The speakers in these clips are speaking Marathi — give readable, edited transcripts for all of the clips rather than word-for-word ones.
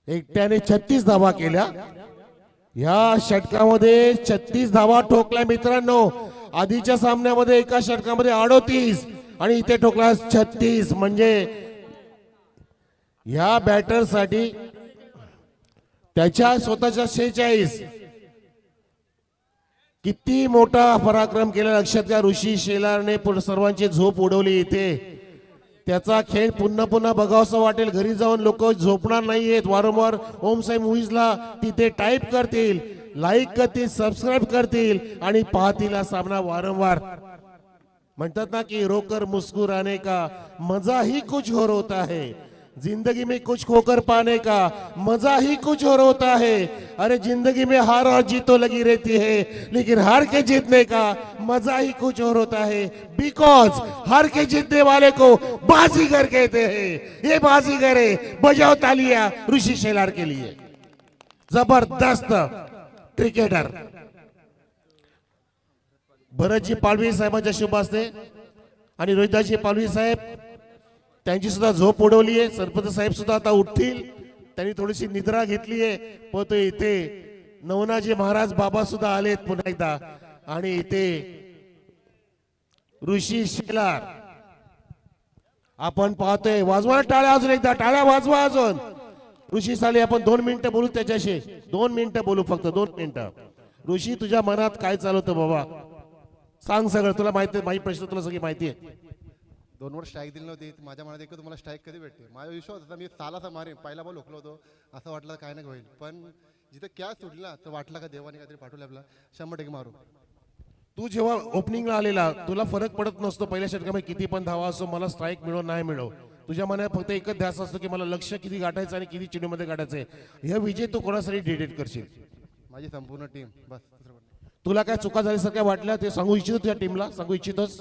एकट्याने 36 धावा केल्या। या षटकामध्ये 36 धावा ठोकल्या मित्रांनो। आधीच्या सामन्यामध्ये एका षटकामध्ये 38 आणि इथे ठोकला 36, म्हणजे या बॅटर साठी त्याच्या स्वतःच्या 46 किती मोठा पराक्रम केला लक्षात घ्या। ऋषी शेलारने सर्वांची झोप उडवली इथे। त्याचा खेळ पुन्हा पुन्हा बघावंसं वाटेल। घरी जाऊन लोक झोपणार नाहीयेत, वारंवार ओम साई मूवीजला तिथे टाईप करतील, लाईक करतील, सबस्क्राईब करतील आणि पाहतील हा सामना वारंवार। म्हणतात ना की रोकर मुस्कुराने का मजा ही कुछ और होता है, जिंदगी में कुछ खोकर पाने का मजा ही कुछ और होता है। अरे जिंदगी में हार और जीत तो लगी रहती है, लेकिन हार के जीतने का मजा ही कुछ और होता है। बिकॉज हार के जीतने वाले को बाजीगर कहते हैं। ये बाजीगर है, बजाओ तालियां ऋषि शेलार के लिए। जबरदस्त क्रिकेटर भरतजी पालवी साहेबांच्या शुभ हस्ते आणि रोहिदासजी पालवी साहेब त्यांची सुद्धा झोप उडवली आहे। सरपंच साहेब सुद्धा आता उठतील, त्यांनी थोडीशी निद्रा घेतली आहे। पण इथे नवनाजी महाराज बाबा सुद्धा आलेत पुन्हा एकदा, आणि इथे ऋषी शेलार आपण पाहतोय। वाजवा टाळ्या, अजून एकदा टाळ्या वाजवा अजून। ऋषी साली आपण 2 मिनिटं बोलू त्याच्याशी, 2 मिनिटं बोलू, फक्त 2 मिनिटं। ऋषी तुझ्या मनात काय चालवतं बाबा, सांग सगळं। तुला माहिती आहे, माझी प्रश्न तुला सगळी माहिती आहे। 2 वर स्ट्राईक दिली नव्हती माझ्या मनात, एक तुम्हाला स्ट्राईक कधी भेटते माझा विश्वास होता मी सालाचा मारेन। पहिला बॉल हुकलो होतो, असं वाटलं काय नाही होईल, पण जिथे कॅच सुटली ना तर वाटलं का देवाने काहीतरी पाठवलं आपला, 100% मारू। तू जेव्हा ओपनिंगला आलेला तुला फरक पडत नसतो पहिल्या षटकामध्ये किती पण धावा असो, मला स्ट्राईक मिळो नाही मिळो, तुझ्या मनात फक्त एकच ध्यास असतो की मला लक्ष किती गाठायचं आणि किती चेंडूमध्ये गाठायचंय। हे विजय तू कोणासाठी डेडिकेट करशील? माझी संपूर्ण टीम बस। तुला काय चुका झाल्यासारख्या वाटल्या ते सांगू इच्छितो, तुझ्या टीमला सांगू इच्छितोस?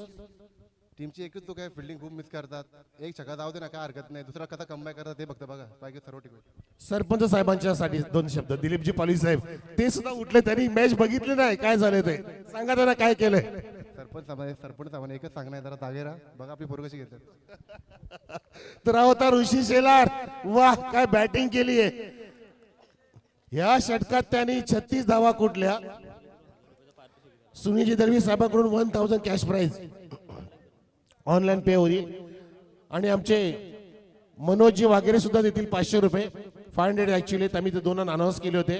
टीमची एकच चूक आहे, फिल्डिंग खूप मिस करतात। एक छक्का जाऊ दे ना, काय हरकत नाही, दुसरा कसा कमबॅक करतात ते फक्त बघा, बाकी सर्व टीम। सरपंच साहेबांच्यासाठी 2 शब्द। दिलीपजी पालवी साहेब ते सुद्धा उठले, त्यांनी मॅच बघितली नाही, काय झाले ते सांगा त्यांना, काय केलंय? सरपंच साहेबांना एकच सांगणं आहे, जरा जागे राहा, बघा आपली पोरं कशी घेतात। तर होता ऋषी शेलार, वाह काय बॅटिंग केली आहे। या षटकात त्यांनी 36 धावा कुठल्या। सुनीलजी दळवी साहेबांकडून 1000 कॅश प्राइज ऑनलाईन पे होईल, आणि आमचे मनोजजी वगैरे सुद्धा देतील 500 रुपये, 500 ऍक्च्युअली आम्ही ते 2 अनाउन्स केले होते,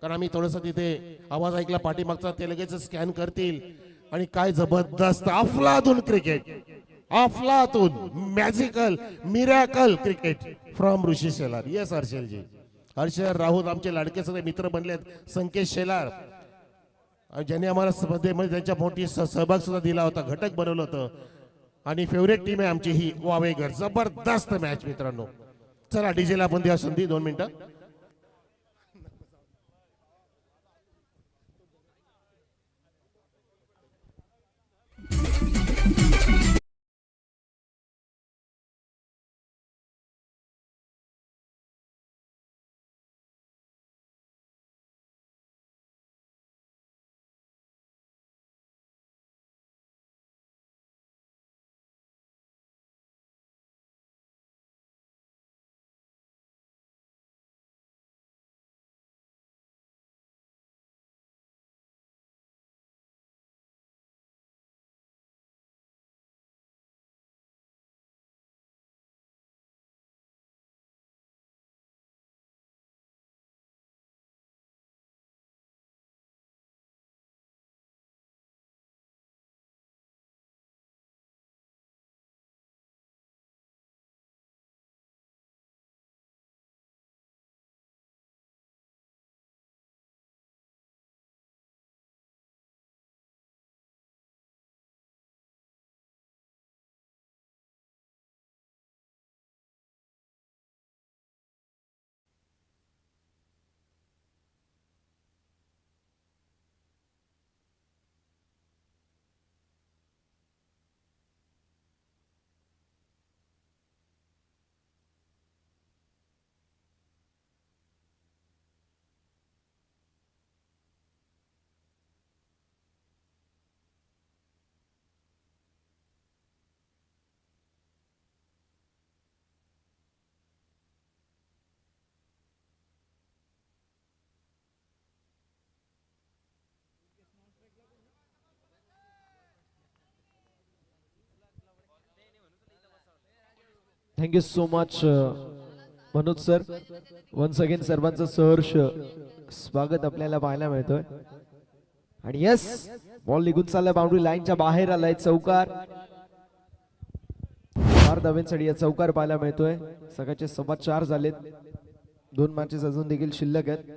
कारण आम्ही थोडंसं तिथे आवाज ऐकला पाठीमागचा, ते लगेच स्कॅन करतील। आणि काय जबरदस्त अफलातून क्रिकेट, अफलातून magical miracle cricket from Rishi Shelar. Yes Harshalji, Harshal Rahul आमचे लाडके सगळे मित्र बनलेत। संकेत शेलार ज्यांनी आम्हाला स्पर्धेमध्ये त्यांच्या मोठी सहभाग सुद्धा दिला होता, घटक बनवलं होतं, आणि फेवरेट टीम आहे आमची ही वावेघर। जबरदस्त मॅच मित्रांनो। चला डीजेला आपण द्या संधी 2 मिनिटं। Thank you so much Manoj sir. Once again सर्वांचं सहर्ष स्वागत आपल्याला पाहायला मिळतोय. आणि यस, बॉल निघून चाललाय, बाउंड्री लाईनच्या बाहेर आलाय. चौकार, 4 धावांसाठी या चौकार पाहायला मिळतोय. सकाळचे 4:15 झालेत. 2 मॅचेस अजून देखील शिल्लक आहेत.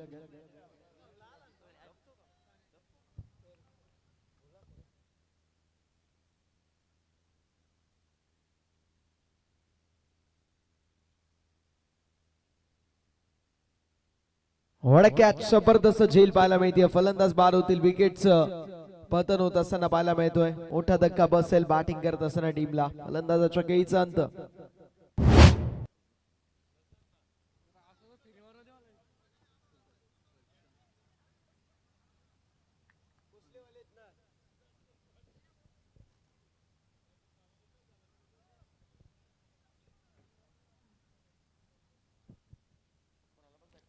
कॅच, जबरदस्त झेल पाहायला मिळते. फलंदाज बाद होतील. विकेटचं पतन होत असताना पाहायला मिळतोय. मोठा धक्का बसेल बॅटिंग करत असताना टीमला. फलंदाजाच्या खेळीचा अंत.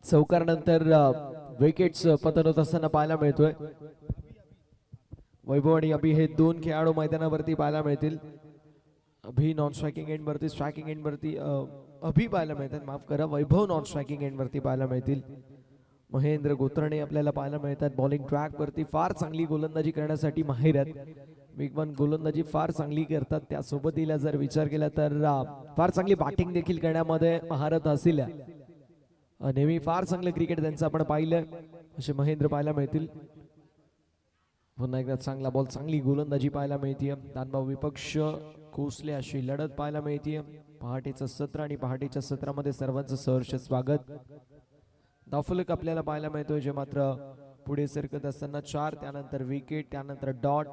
चौकार नंतर विकेट्स पतन होत असताना पाहायला मिळतोय. वैभव आणि अभि हे 2 खेळाडू मैदानावरती पाहायला मिळतील. अभि नॉन स्ट्रायकिंग एंड वरती, स्ट्रायकिंग एंड वरती अभि पाहायला मिळतात, माफ करा. वैभव नॉन स्ट्रायकिंग एंड वरती पाहायला मिळतील. महेंद्र गोत्रणे आपल्याला पाहायला मिळतात बॉलिंग ट्रॅक वरती. फार चांगली गोलंदाजी करण्यासाठी माहिर आहेत. वेगवान गोलंदाजी फार चांगली करतात. त्यासोबतीला जर विचार केला तर फार चांगली बॅटिंग देखील करण्यामध्ये महारत हासिल आहे. नेहमी फार चांगलं क्रिकेट त्यांचं आपण पाहिलं असे महेंद्र पाहायला मिळतील. पुन्हा एकदा चांगला बॉल, चांगली गोलंदाजी पाहायला मिळते. दानभाऊ विपक्ष कोसले अशी लढत पाहायला मिळते. पहाटेचं सत्र आणि पहाटेच्या सत्रामध्ये सर्वांचं सहर्ष स्वागत. धावफलक आपल्याला पाहायला मिळतोय, जे मात्र पुढे सरकत असताना 4, त्यानंतर विकेट, त्यानंतर डॉट.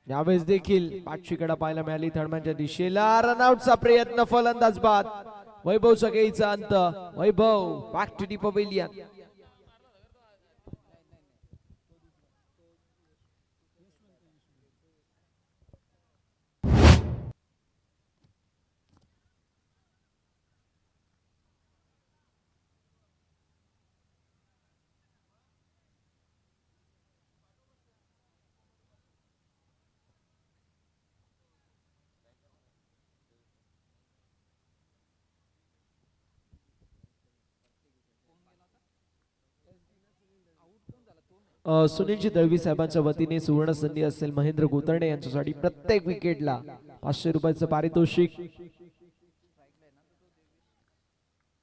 यावेळेस देखील पाठशीकडा पाहायला मिळाली थर्डमॅनच्या दिशेला. रनआउटचा प्रयत्न, फलंदाज बाद. वैभव सगळीचा अंत. Vaibhav back to the pavilion. Sunilji Dalvi साहेबांच्या वतीने सुवर्ण संधी असेल महेंद्र गोतर्णे यांच्यासाठी. प्रत्येक विकेटला 500 रुपयाचं पारितोषिक.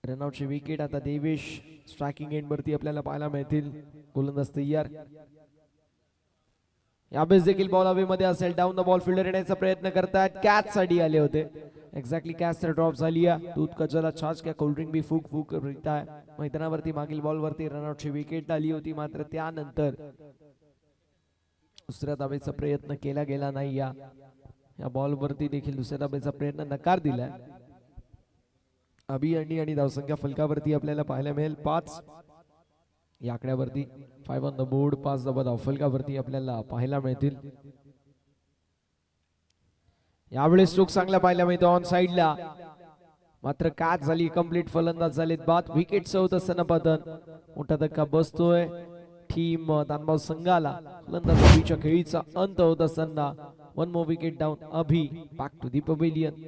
रनआउटची विकेट आता देवेश स्ट्रायकिंग एंड वरती आपल्याला पाहायला मिळतील. गोलंदाज तयार. यावेळेस देखील बॉल हवेमध्ये असेल. डाऊन द बॉल फिल्डर येण्याचा प्रयत्न करतात. कॅच साठी आले होते. एक्झॅक्टली कॅच तर ड्रॉप झाली आहे. दूध कचला छाछ क्या कोल्ड्रिंक भी फूक फूक रिता है. मैदानावरती मागील बॉल वरती रनआउटची विकेट आली होती, मात्र त्यानंतर दुसऱ्या धावेचा प्रयत्न केला गेला नाही. या बॉल वरती देखील दुसऱ्या धावेचा प्रयत्न नकार दिलाय. अभि आणि धावसंख्या फलकावरती आपल्याला पाहायला मिळेल 5 या आकड्यावरती. 5 ऑन द बोर्ड, 5 धावा धावफलकावरती आपल्याला पाहायला मिळतील. यावेळेस स्ट्रोक चांगला पाहायला मिळतो ऑन साइडला, मात्र कॅच झाली. कंप्लीट फलंदाज झालेत बाद. विकेट होत असताना पतन. मोठा धक्का बसतोय टीम दानभाव संघाला. फलंदाज अभिच्या खेळीचा अंत होत असताना 1 more wicket down. Abhi back to the pavilion.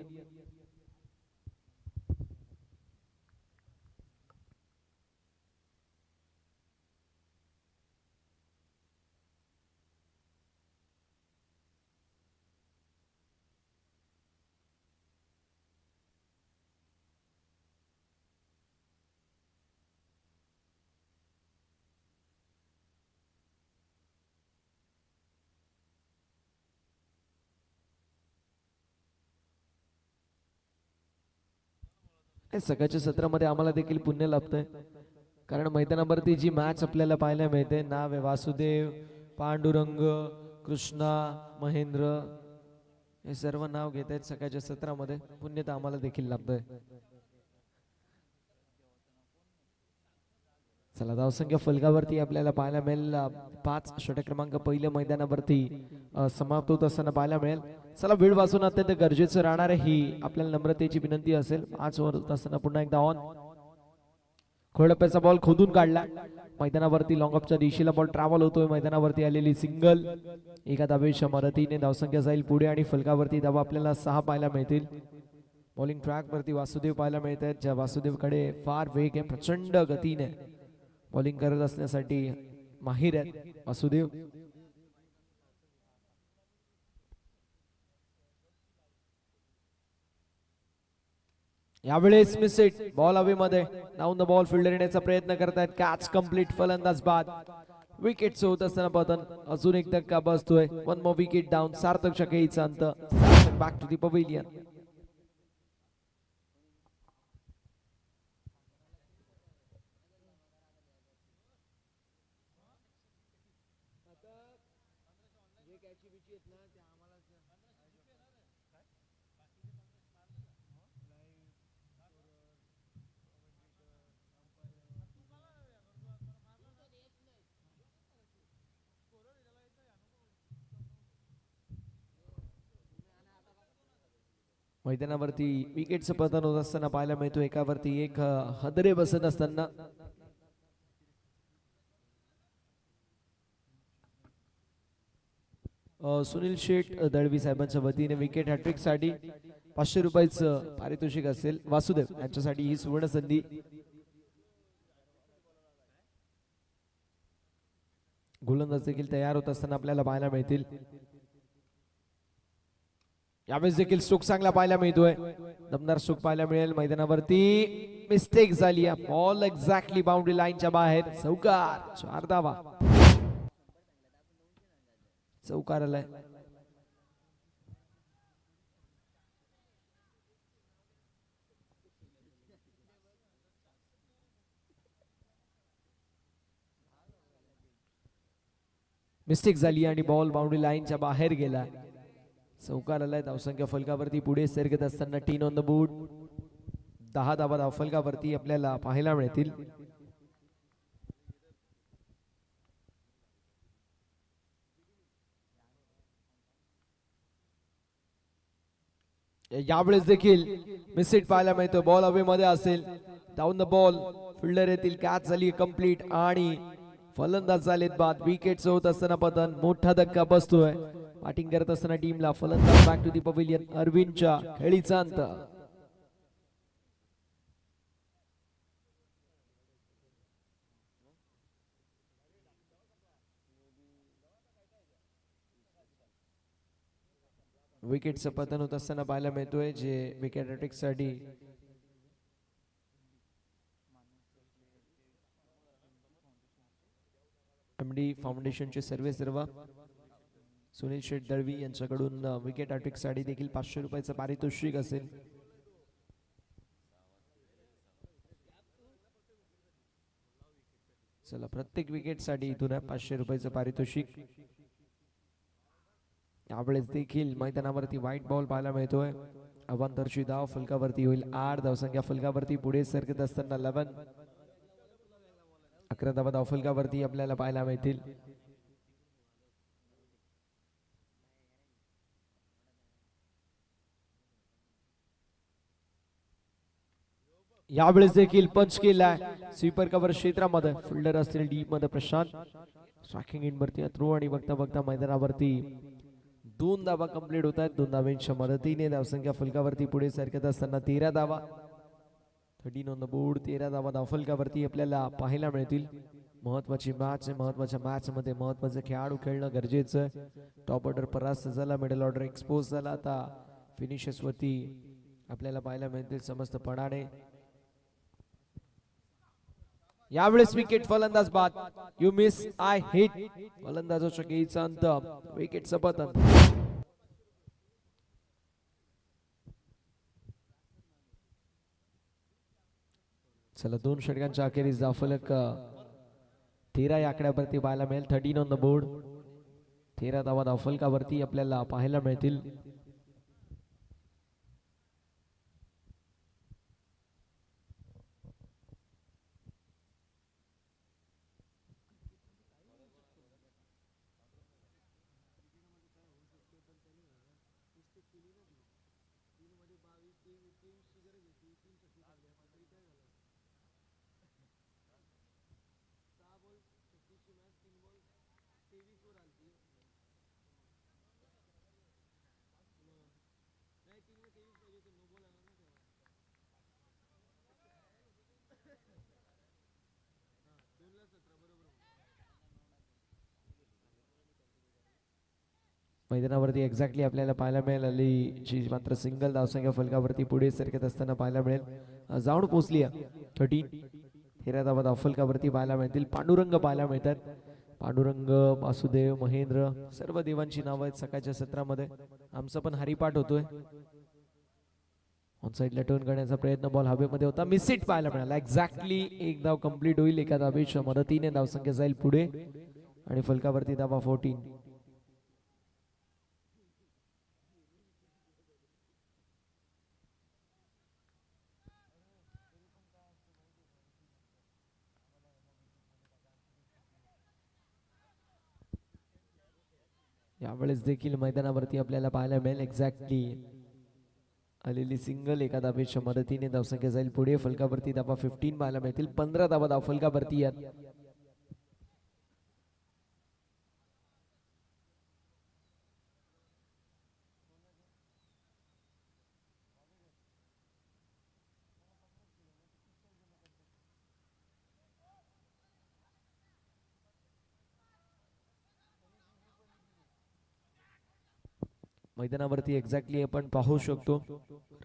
सकाळच्या सत्रामध्ये आम्हाला देखील पुण्य लाभतंय, कारण मैदानावरती जी मॅच आपल्याला पाहायला मिळते, नाव आहे वासुदेव, पांडुरंग, कृष्णा, महेंद्र, हे सर्व नाव घेत आहेत सकाळच्या सत्रामध्ये. पुण्य तर आम्हाला देखील लाभतंय. चला, धावसंख्या फलकावरती आपल्याला पाहायला मिळेल 5. षटक क्रमांक पहिल्या मैदानावरती समाप्त होत असताना पाहायला मिळेल. चला, वेळ वाचून अत्यंत गरजेचं राहणार आहे ही आपल्याला नम्रतेची विनंती असेल. 5 ओव्हर होत असताना पुन्हा एकदा ऑन. खोडप्याचा बॉल खोदून काढला मैदानावरती. लॉंग ऑफच्या दिशेला बॉल ट्रॅव्हल होतोय. मैदानावरती आलेली सिंगल. एका धावेच्या मदतीने धावसंख्या जाईल पुढे आणि फलकावरती धावा आपल्याला 6 पाहायला मिळतील. बॉलिंग ट्रॅक वरती वासुदेव पाहायला मिळत आहेत, ज्या वासुदेवकडे फार वेग आहे, प्रचंड गतीने बॉलिंग करत असण्यासाठी माहिर आहेत वासुदेव. यावेळेस मिस इट, बॉल हवे मध्ये डाऊन द बॉल फिल्डर येण्याचा प्रयत्न करतायत. कॅच कंप्लीट, फलंदाज बाद. विकेट होत असताना पतन, अजून एक धक्का बसतोय. One more wicket down. Sarthak शकेचा अंत. Back to the pavilion. मैदानावरती विकेटचं पतन होत असताना पाहायला मिळतो. एकावरती एक हदरे बसत असताना सुनील शेठ दळवी साहेबांच्या वतीने विकेट हॅट्रिक साठी 500 रुपयाचं पारितोषिक असेल. वासुदेव यांच्यासाठी ही सुवर्ण संधी. गोलंदाज देखील तयार होत असताना आपल्याला पाहायला मिळतील. यावेळेस देखील स्ट्रोक चांगला पाहायला मिळतोय. दमदार स्ट्रोक पाहायला मिळेल. मैदानावरती मिस्टेक झाली. बॉल एक्झॅक्टली बाउंड्री लाईनच्या बाहेर. चौकार. 4 धावा. चौकार आलाय. मिस्टेक झाली आणि बॉल बाउंड्री लाईनच्या बाहेर गेला. चौकार आलाय. धावसंख्या फलकावरती पुढे सरकत असताना 10 ऑन द बोर्ड. 10 धावा धावफलकावरती आपल्याला पाहायला मिळतील. यावेळेस देखील मिसहिट पाहायला मिळतो. बॉल हवे मध्ये असेल. डाऊन द बॉल फिल्डर येतील. कॅच झाली कंप्लीट आणि फलंदाज झालेत बाद. विकेट होत असताना पतन. मोठा धक्का बसतोय. बॅटिंग करत असताना टीमला फलंदाज बॅक टू दी पवेलियन. अरविंदच्या खेळीचा अंत. विकेटचं पतन होत असताना पाहायला मिळतोय. जे विकेट हॅट्रिक साठी एमडी फाउंडेशनचे सर्व सुनील शेठ दळवी यांच्याकडून विकेट हॅट्रिक साठी देखील 500 रुपयाचं पारितोषिक असेल. चला, प्रत्येक विकेट साठी इथून 500 रुपयाचं पारितोषिक. यावेळेस देखील मैदानावरती व्हाईट बॉल पाहायला मिळतोय. अवांतरची धाव फलकावरती होईल. 8 धावसंख्या फलकावरती पुढे सरकत असताना 11 धावा धाव फलकावरती आपल्याला पाहायला मिळतील. यावेळेस देखील पंच केलाय. स्वीपर कव्हर क्षेत्रामध्ये फिल्डर असतील डीप मध्ये प्रशांत. स्ट्रायकिंग इन वरती थ्रो आणि बघता बघता मैदानावरती 2 धावा कंप्लीट होत आहेत. 2 धावांच्या मदतीने धावसंख्या फलकावरती पुढे सरकत असताना 13 धावा. 13 ऑन द बोर्ड. 13 धावा धावफलकावरती आपल्याला पाहायला मिळतील. महत्वाची मॅच आहे. महत्वाच्या मॅच मध्ये महत्वाचे खेळाडू खेळणं गरजेचं आहे. टॉप ऑर्डर परास्त झाला. मिडल ऑर्डर एक्सपोज झाला. आता फिनिशर्स वरती आपल्याला पाहायला मिळतील समस्तपणाने. यावेळेस विकेट. फलंदाज बाद. You miss I hit. फलंदाजाच्या खेळीचा अंत. विकेटचं पतन. चला, 2 षटकांच्या अखेरीस धावफलक 13 या आकड्यावरती पाहायला मिळेल. 13 ऑन द बोर्ड. 13 धावा धावफलकावरती आपल्याला पाहायला मिळतील. मैदानावरती एक्झॅक्टली आपल्याला पाहायला मिळेल अली जी मात्र सिंगल धावसंख्या फलकावरती पुढे सरकत असताना पाहायला मिळेल. जाऊन पोहोचली 13. 13 धावा धावफलकावरती पाहायला मिळतील. पांडुरंग पाहायला मिळतात. पांडुरंग, वासुदेव, महेंद्र सर्व देवांची नावं आहेत सकाळच्या सत्रामध्ये. आमचा पण हरिपाठ होतोय. ऑन साइडला टर्न करण्याचा प्रयत्न, बॉल हवेमध्ये होता, मिस इट पाहायला मिळाला. एक्झॅक्टली एक धाव कंप्लीट होईल एका धावेच्या मदतीने. धावसंख्या जाईल पुढे आणि फलकावरती धावा 14. यावेळेस देखील मैदानावरती आपल्याला पाहायला मिळेल एक्झॅक्टली आलेली सिंगल एका धावेच्या मदतीने. धावसंख्या जाईल पुढे. फलकावरती धावा 15 पाहायला मिळतील. 15 धावा धावफलकावरती आहेत. मैदानावरती एक्झॅक्टली आपण पाहू शकतो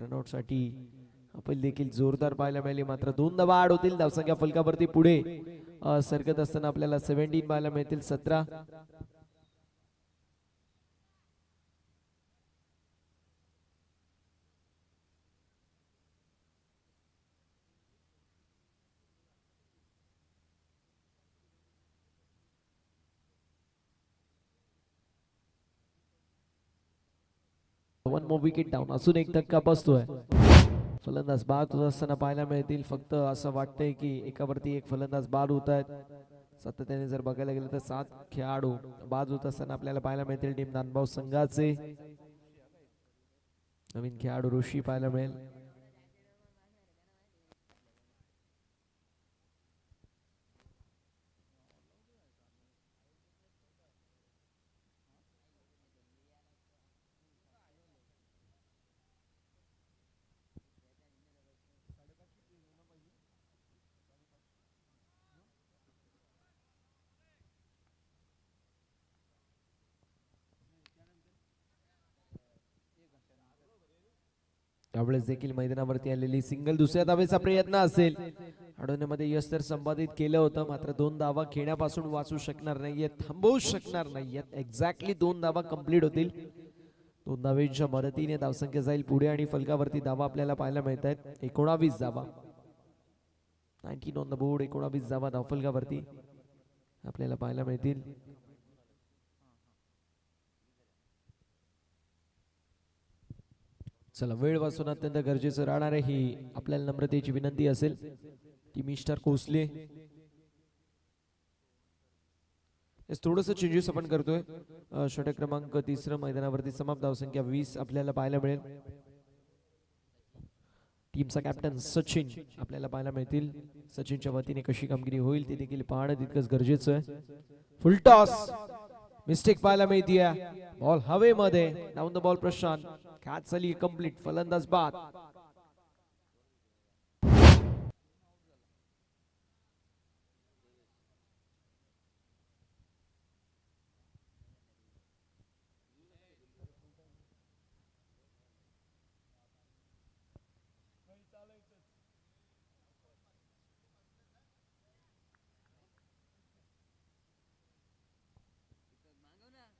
रनआउट साठी अपील देखील जोरदार पाहायला मिळाली. मात्र 2 धावा आड होतील. धावसंख्या फलकावरती पुढे सरकत असताना आपल्याला 17 पाहायला मिळतील. 17. One more wicket down. अजून एक धक्का बसतोय. फलंदाज बाद होत असताना पाहायला मिळतील. फक्त असं वाटतंय की एकावरती एक फलंदाज बाद होत आहेत. सातत्याने जर बघायला गेलं तर 7 खेळाडू बाद होत असताना आपल्याला पाहायला मिळतील. टीम नांदगाव संघाचे नवीन खेळाडू ऋषी पाहायला मिळेल. यावेळेस देखील मैदानावरती आलेली सिंगल दुसऱ्या धावेचा प्रयत्न असेल. अडवण्यामध्ये यश तर संपादित केलं होतं. मात्र 2 धावा खेळण्यापासून वाचू शकणार नाहीयेत, थांबवू शकणार नाहीयेत. एक्झॅक्टली 2 धावा कंप्लीट होतील. 2 धावेच्या मदतीने धावसंख्या जाईल पुढे आणि फलकावरती धावा आपल्याला पाहायला मिळत आहेत. 19 धावा. 19 ऑन द बोर्ड. 19 धावा धावफलकावरती आपल्याला पाहायला मिळतील. चला, वेळ वाचून अत्यंत गरजेचं राहणार आहे ही आपल्याला नम्रतेची विनंती असेल. ती मिस्टर कोसले थोडस चेंजेस आपण करतोय. षटक क्रमांक 3 मैदानावरती समाप्त. धावसंख्या 20 आपल्याला पाहायला मिळेल. टीमचा कॅप्टन सचिन आपल्याला पाहायला मिळतील. सचिनच्या वतीने कशी कामगिरी होईल ते देखील पाहणं तितकंच गरजेचं आहे. फुल टॉस मिस्टेक पाहायला मिळतीये. बॉल हवेमध्ये. Down the ball Prashant. Catch झाली कंप्लीट. फलंदाज बाद.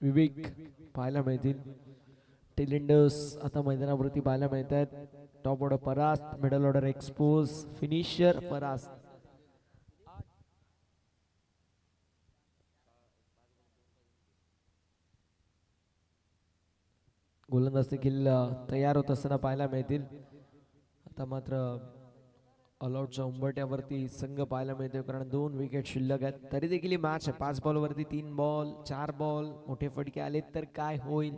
विवेक पाहायला मिळतील. टेलेंडर्स आता मैदानावरती पाहायला मिळत आहेत. टॉप ऑर्डर परास्त, मिडल ऑर्डर एक्सपोज, फिनिशर परास्त. गोलंदाज देखील तयार होत असताना पाहायला मिळतील. आता मात्र ऑलआउटच्या उंबरट्यावरती संघ पाहायला मिळतोय, कारण 2 विकेट शिल्लक आहेत. तरी देखील ही मॅच आहे. 5 बॉलवरती 3 बॉल, 4 बॉल, मोठे फटके आलेत तर काय होईल,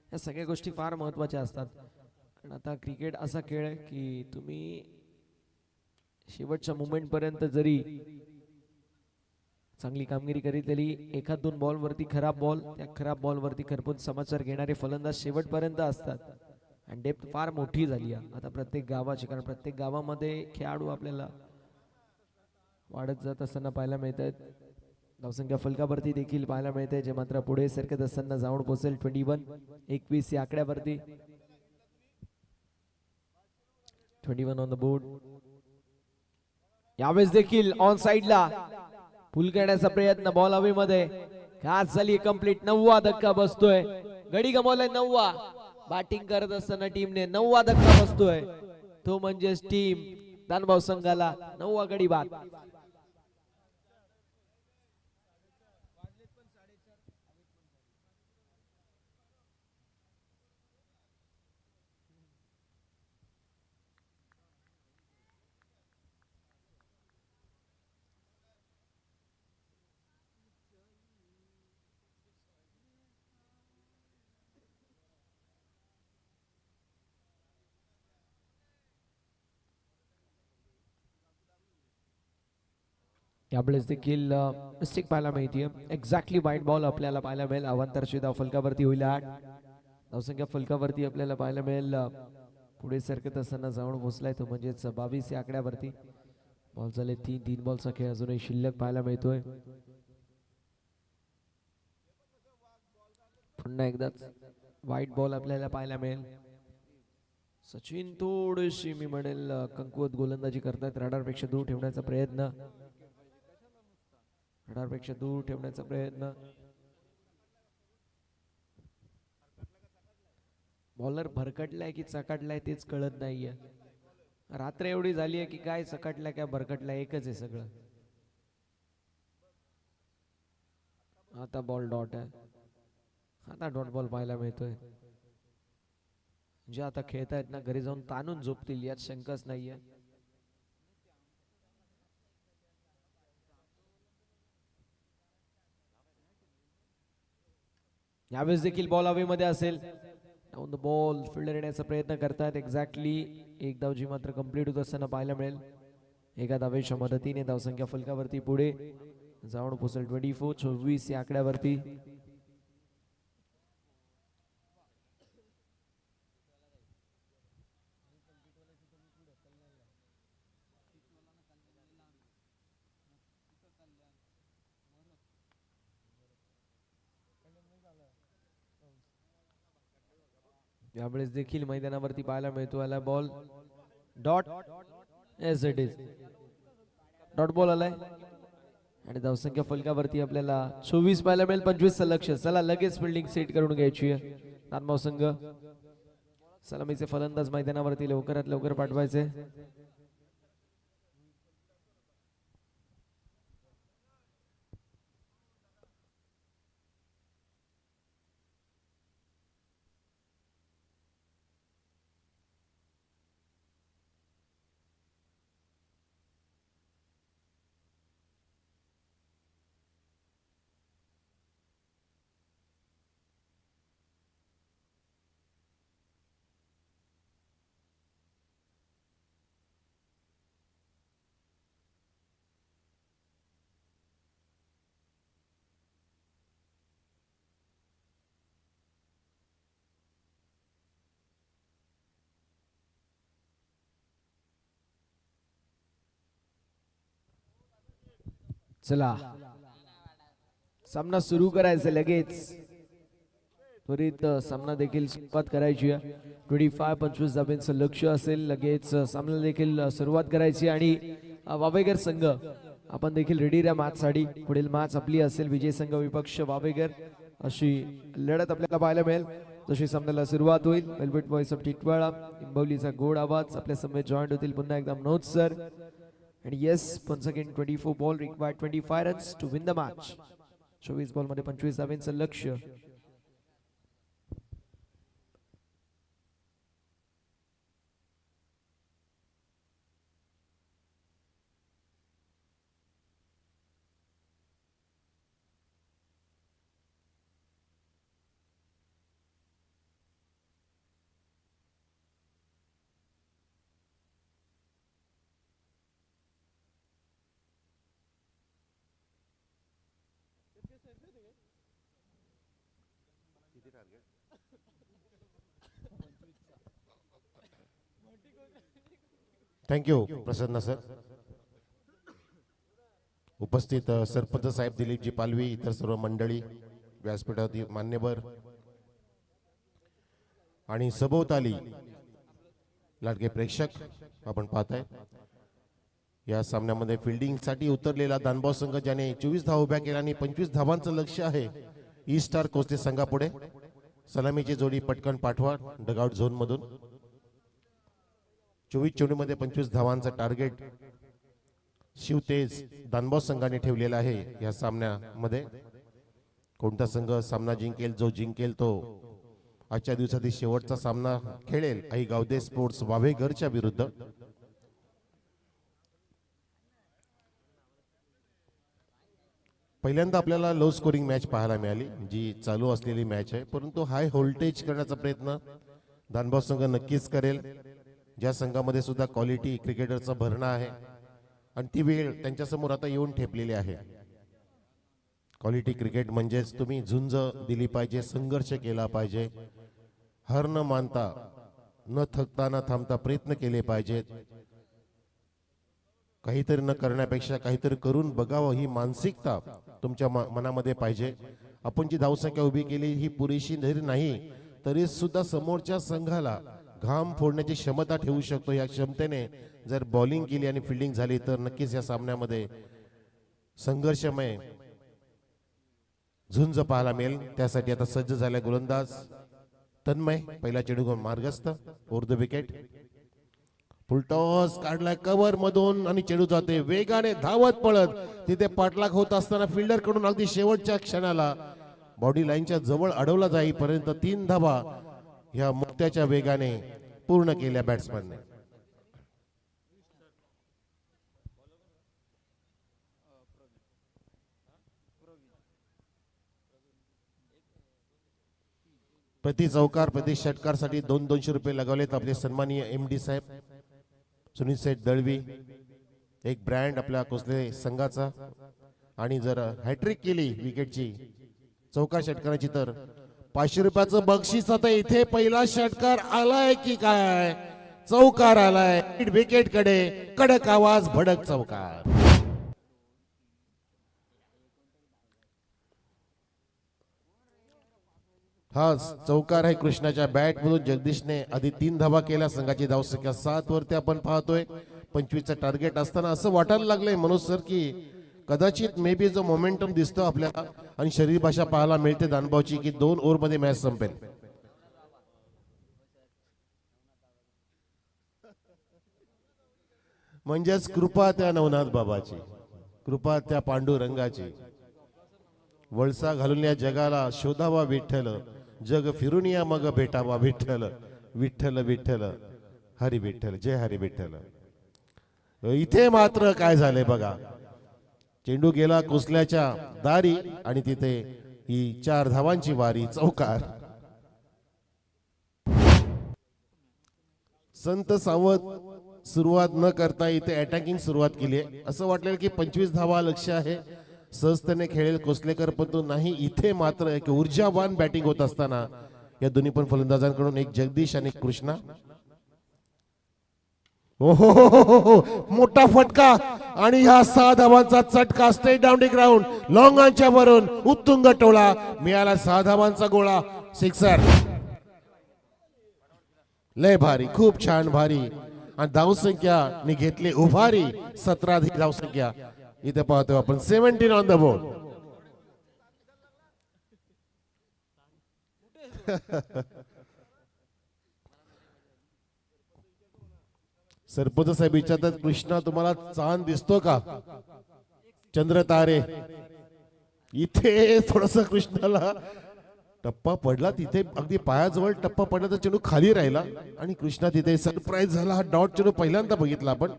या सगळ्या गोष्टी फार महत्त्वाच्या असतात. आणि आता क्रिकेट असा खेळ आहे की तुम्ही शेवटच्या मोमेंट पर्यंत जरी चांगली कामगिरी करी तरी 1-2 बॉलवरती खराब बॉल, त्या खराब बॉलवरती खरपून समाचार घेणारे फलंदाज शेवटपर्यंत असतात. आणि डेप्थ फार मोठी झाली आहे आता प्रत्येक गावाची, कारण प्रत्येक गावामध्ये खेळाडू आपल्याला वाढत जात असताना पाहायला मिळत आहेत. धावसंख्या फलकावरती देखील पाहायला मिळते, जे मात्र पुढे सरकत असताना जाऊन पोहोचेल 21 या आकड्यावरती. 21 ऑन द बोर्ड. यावेळेस देखील ऑन साइडला पुल करण्याचा प्रयत्न, बॉल हवेमध्ये. खास झाली कंप्लीट. 9वा धक्का बसतोय. गडी गमावलाय 9वा. बॅटिंग करत असताना टीमने 9वा धक्का बसतोय, तो म्हणजेच टीम दानभाऊ संघाला 9वा गडी बाद. यावेळेस देखील मिस्टेक पाहायला मिळते. एक्झॅक्टली वाईट बॉल आपल्याला पाहायला मिळेल. अवांतरची धाव फलकावरती होईल 8. धावसंख्या फलकावरती आपल्याला पाहायला मिळेल. पुढे सरकत असताना जाऊन पोहोचलाय तो म्हणजेच 22 या आकड्यावरती. बॉल झाले 3 बॉलचा खेळ अजूनही शिल्लक पाहायला मिळतोय. पुन्हा एकदाच वाईट बॉल आपल्याला पाहायला मिळेल. सचिन थोडीशी मी म्हणेल कमकुवत गोलंदाजी करतायत. रडारपेक्षा दूर ठेवण्याचा प्रयत्न. रडारपेक्षा दूर ठेवण्याचा प्रयत्न. बॉलर भरकटलाय की चकाटलाय तेच कळत नाहीये. रात्र एवढी झाली आहे की काय चकाटलाय काय भरकटलाय एकच आहे सगळं. आता बॉल डॉट आहे. आता डॉट बॉल पाहायला मिळतोय. जे आता खेळतायत ना घरी जाऊन ताणून झोपतील यात शंकाच नाहीये. यावेळेस देखील बॉल हवेमध्ये असेल. ऑन द बॉल फिल्डर येण्याचा प्रयत्न करतात. एक्झॅक्टली एक धावजी मात्र कंप्लीट होत असताना पाहायला मिळेल. एका धावेच्या मदतीने धावसंख्या फलकावरती पुढे जाऊन पोहोचेल 24 या आकड्यावरती. यावेळेस देखील मैदानावरती पाहायला मिळतो आला ball dot. S it is dot ball आलाय आणि धावसंख्या फलकावरती आपल्याला 24 पाहायला मिळेल. 25 लक्ष. चला लगेच फिल्डिंग सेट करून घ्यायची आहे. दानभाऊ संघ सलामीचे फलंदाज मैदानावरती लवकरात लवकर पाठवायचे. चला सामना सुरू करायचा लगेच. त्वरित सामना देखील सुरुवात करायची आहे. 25 धावांचं लक्ष असेल. लगेच सामना देखील सुरुवात करायची आणि वावेगर संघ आपण देखील रेडी राहा मॅच साठी. पुढील मॅच आपली असेल विजय संघ विपक्ष वावेगर अशी लढत आपल्याला पाहायला मिळेल. तशी सामन्याला सुरुवात होईल. वेलवेट बॉयज ऑफ टिटवाळा इंबवलीचा गोड आवाज आपल्या समोर जॉईंट होतील पुन्हा एकदा Manoj sir. And yes, once again 24 ball required 25 runs to win the match. 24 ball मध्ये 25 धावांचं लक्ष्य. थँक्यू प्रसन्न सर. उपस्थित सरपंच साहेब दिलीपजी पालवी, इतर सर्व मंडळी, व्यासपीठावरती मान्यवर आणि सभोवताली लाडके प्रेक्षक आपण पाहताय. या सामन्यामध्ये फिल्डिंगसाठी उतरलेला दानभाऊ संघ ज्याने 24 धावा उभ्या केल्या आणि 25 धावांचं लक्ष आहे ई स्टार कोस्ते संघापुढे. सलामीची जोडी पटकन पाठवा डगआउट झोन मधून. 24 चेंडूमध्ये 25 धावांचं टार्गेट शिवतेज दानभाऊ संघाने ठेवलेला आहे. या सामन्यामध्ये कोणता संघ सामना जिंकेल, जो जिंकेल तो आजच्या दिवसातील शेवटचा सामना खेळेल आई गावदे स्पोर्ट्स वावेघरच्या विरुद्ध. पहिल्यांदा आपल्याला लो स्कोरिंग मॅच पाहायला मिळाली, जी चालू असलेली मॅच आहे, परंतु हाय व्होल्टेज करण्याचा प्रयत्न दानभाऊ संघ नक्कीच करेल. ज्या संघामध्ये सुद्धा क्वालिटी क्रिकेटरचा भरणा आहे आणि ती वेळ त्यांच्या समोर आता येऊन ठेपलेली आहे. क्वालिटी क्रिकेट म्हणजेच तुम्ही झुंज दिली पाहिजे, संघर्ष केला पाहिजे, हर न मानता न थकता न थांबता प्रयत्न केले पाहिजेत. काहीतरी न करण्यापेक्षा काहीतरी करून बघावं ही मानसिकता तुमच्या मनामध्ये पाहिजे. आपण जी धावसंख्या उभी केली ही पुरेशी जरी नाही तरी सुद्धा समोरच्या संघाला घाम फोडण्याची क्षमता ठेवू शकतो. या क्षमतेने जर बॉलिंग केली आणि फिल्डिंग झाली तर नक्कीच या सामन्यामध्ये संघर्षमय झुंज पाहायला मिळेल. त्यासाठी आता सज्ज झाल्या गोलंदाज तन्मय. पहिला चेंडू मार्गस्थ ओव्हर द विकेट. फुलटॉस काढलाय कव्हर मधून आणि चेंडू जाते वेगाने धावत पळत. तिथे पाठलाग होत असताना फिल्डर कडून अगदी शेवटच्या क्षणाला बॉडी लाईनच्या जवळ अडवला जाईपर्यंत 3 धावा ह्या मुक्त्याच्या वेगाने पूर्ण केल्या बॅट्समॅनने. प्रति चौकार प्रति षटकार साठी 200 रुपये लगावलेत आपले सन्माननीय MD साहेब सुनील सेठ दळवी. एक ब्रँड आपल्या कोसले संघाचा. आणि जर हॅट्रिक केली विकेटची चौकार षटकाराची तर 500 रुपयाचं बक्षीस. आता इथे पहिला षटकार आलाय की काय, चौकार आलाय विकेट कडे, कडक आवाज भडक चौकार. हा चौकार आहे कृष्णाच्या बॅट मधून. जगदीशने आधी 3 धावा केल्या. संघाची धावसंख्या 7 वरती आपण पाहतोय. 25चं टार्गेट असताना असं वाटायला लागलंय मनोज सर की कदाचित मे बी जो मोमेंटम दिसतो आपल्याला आणि शरीर भाषा पाहायला मिळते दानभाऊची की 2 ओव्हर मध्ये मॅच संपेल. म्हणजेच कृपा त्या नवनाथ बाबाची, कृपा त्या पांडुरंगाची. वळसा घालून या जगाला शोधावा विठ्ठल, जग फिरून या मग भेटावा विठ्ठल. विठ्ठल विठ्ठल हरी विठ्ठल, जय हरी विठ्ठल. इथे मात्र काय झाले बघा, चेंडू गेला कुसल्याच्या दारी आणि तिथे ही 4 धावांची वारी, चौकार. संत सावध सुरुवात न करता इथे अटॅकिंग सुरुवात केली आहे. असं वाटलेलं की 25 धावा लक्ष आहे, सहजतेने खेळेल कोसलेकर, पण तो नाही. इथे मात्र एक ऊर्जावान बॅटिंग होत असताना या दोन्ही पण फलंदाजांकडून एक जगदीश आणि कृष्णा. ओहो मोठा फटका आणि ह्या 6 धावांचा चटका straight down the ground. Long ऑनच्या वरून उत्तुंग टोळा मिळाला. 6 धावांचा गोळा, सिक्सर. लय भारी, खूप छान भारी. आणि धावसंख्या नि घेतली उभारी. 17 धावसंख्या इथे पाहतो आपण. 17 ऑन द बोर्ड. सरपंच साहेब विचारतात, कृष्णा तुम्हाला चांद दिसतो का, चंद्र तारे. इथे थोडस कृष्णाला टप्पा पडला, तिथे अगदी पायाजवळ टप्पा पडला तर चेंडू खाली राहिला आणि कृष्णा तिथे सरप्राईज झाला. हा डॉट चेंडू पहिल्यांदा बघितला आपण.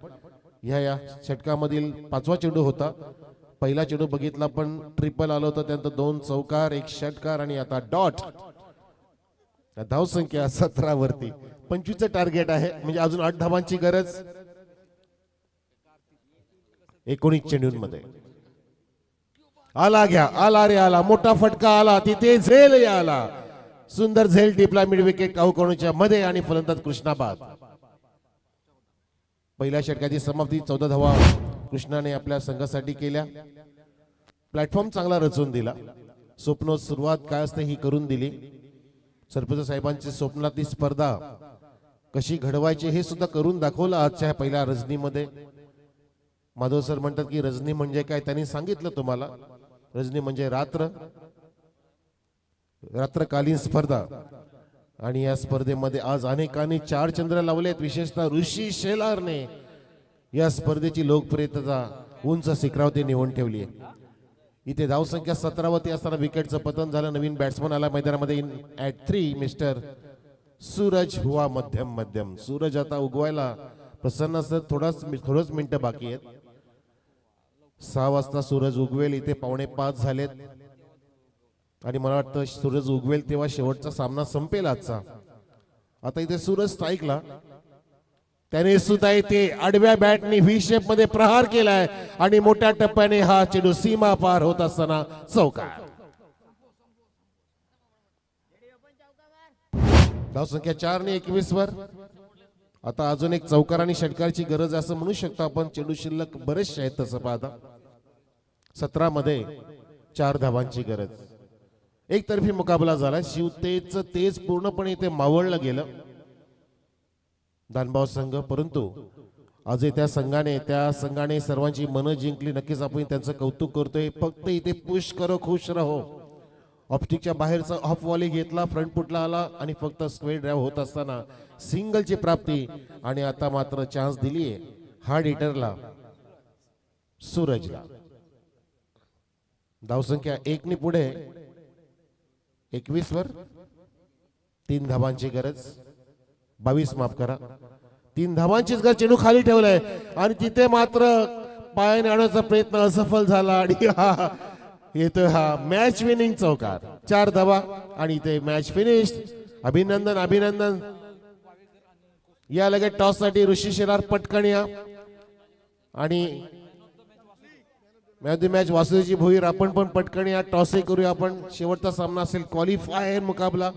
या षटकामधील 5वा चेंडू होता. पहिला चेंडू बघितला पण ट्रिपल आलं होतं, त्यानंतर 2 चौकार 1 षटकार आणि आता डॉट. धावसंख्या 17 वरती. 25चं टार्गेट आहे, म्हणजे अजून 8 धावांची गरज 19 चेंडूंमध्ये. आला घ्या, आला रे आला, मोठा फटका आला, तिथे झेल आला. सुंदर झेल टिपला मिड विकेट काऊकोणच्या मध्ये आणि फलंदाज कृष्णाबाद. पहिल्या षटकाची समाप्ती 14 धावा कृष्णाने आपल्या संघासाठी केल्या. प्लॅटफॉर्म चांगला रचून दिला. स्वप्न सुरुवात काय असते ही करून दिली. सरपंच साहेबांची स्वप्नातली स्पर्धा कशी घडवायची हे सुद्धा करून दाखवलं आजच्या पहिल्या रजनीमध्ये. माधव सर म्हणतात की रजनी म्हणजे काय, त्यांनी सांगितलं तुम्हाला. रजनी म्हणजे रात्रकालीन स्पर्धा. आणि या स्पर्धेमध्ये आज अनेकांनी 4 चंद्र लावलेत. विशेषतः ऋषी शेलारने या स्पर्धेची लोकप्रियता उंच शिखरावरती नेऊन ठेवली आहे. इथे धावसंख्या 17 वरती असताना विकेटचं पतन झालं. नवीन बॅट्समन आला मैदानामध्ये. इन ॲट 3 मिस्टर सूरज हुआ मध्यम. सूरज आता उगवायला प्रसन्न असत. थोडंच मिनिटं बाकी आहेत. 6 वाजता सूरज उगवेल. इथे 4:45 झालेत आणि मला वाटतं सूरज उगवेल तेव्हा शेवटचा सामना संपेल आजचा. आता इथे सूरज स्ट्राईकला. त्याने सुद्धा इथे आडव्या बॅटने व्ही शेप मध्ये प्रहार केलाय आणि मोठ्या टप्प्याने हा चेंडू सीमा पार होत असताना चौकार. धावसंख्या 4 ने 21 वर. आता अजून एक चौकार आणि षटकारची गरज असं म्हणू शकतो आपण. चेंडू शिल्लक बरेचसे आहेत तसं पाहता. 17 मध्ये 4 धावांची गरज. एकतर्फी मुकाबला झाला. शिवतेच तेज पूर्णपणे इथे मावळलं गेलं दानभाव संघ. परंतु आज त्या संघाने सर्वांची मनं जिंकली. नक्कीच आपण त्यांचं कौतुक करतोय. फक्त इथे पुश करो खुश रहो. ऑप्टिकच्या बाहेरचा ऑफ वॉली घेतला. फ्रंट फुटला आला आणि फक्त स्क्वेअर ड्राइव्ह होत असताना सिंगलची प्राप्ती. आणि आता मात्र चान्स दिलीये हार्ड हिटरला सूरजला. धावसंख्या 1 ने पुढे 21 वर. 3 धावांची गरज. 22 माफ करा. 3 धावांचीच गरज. चेंडू खाली ठेवलाय आणि तिथे मात्र पायाने आणण्याचा प्रयत्न असफल झाला आणि हा येतोय हा मॅच विनिंग चौकार. 4 धावा आणि इथे मॅच फिनिश. अभिनंदन. या लगेच टॉस साठी ऋषी शेलार पटकन या. आणि मॅच वासुदेवची भोईर आपण पण पटकन या. टॉसही करूया आपण. शेवटचा सामना असेल क्वालिफायर मुकाबला.